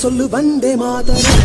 சொல்லு வந்தே மாதரம்.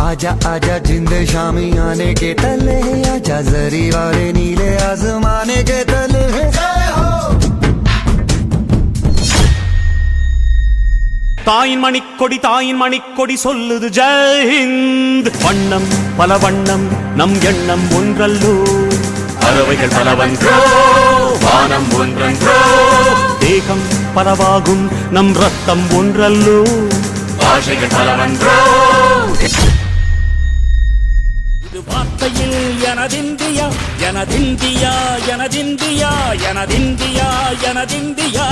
आजा आजा जिंदे शामी आने के तले, आजा जरी वाले नीले आसमाने के तले. தாயின் மணிக்கொடி சொல்லுது ஜெய் ஹிந்த். வண்ணம் பல வண்ணம் நம் எண்ணம் ஒன்றல்லோ, பறவைகள் பலவன்றோ வானம் ஒன்றன்றோ, தேகம் பலவாகும் நம் ரத்தம் ஒன்றல்லோ, பாஷைகள் பலவன்றோ. இது வார்த்தையில் எனதிந்தியா எனதிந்தியா எனதிந்தியா எனதிந்தியா எனதிந்தியா.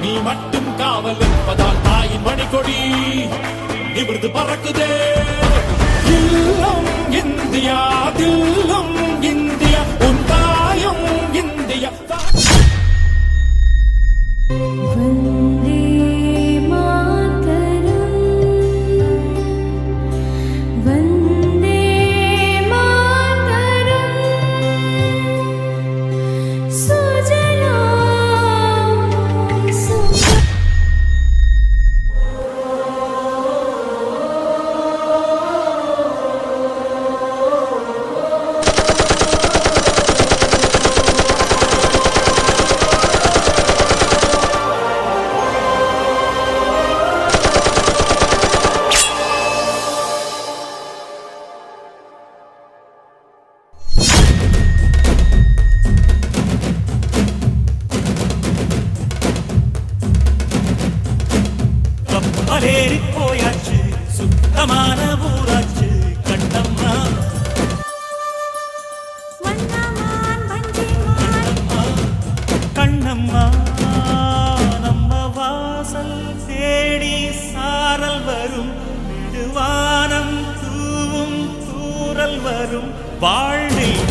நீ மட்டும் காவல் இருப்பதால் தாயின் மணிக்கொடி நிமிர்ந்து பறக்குதே. தில்லும் இந்தியா தில்லும் இந்தியா உன் தாயும் இந்தியா. அலேறி போயாச்சு சுத்தமான ஊராச்சு கண்ணம்மா. கண்ணம்மா நம்ம வாசல் தேடி சாரல் வரும், விடுவானம் தூவும் தூரல் வரும், வாழ்வில்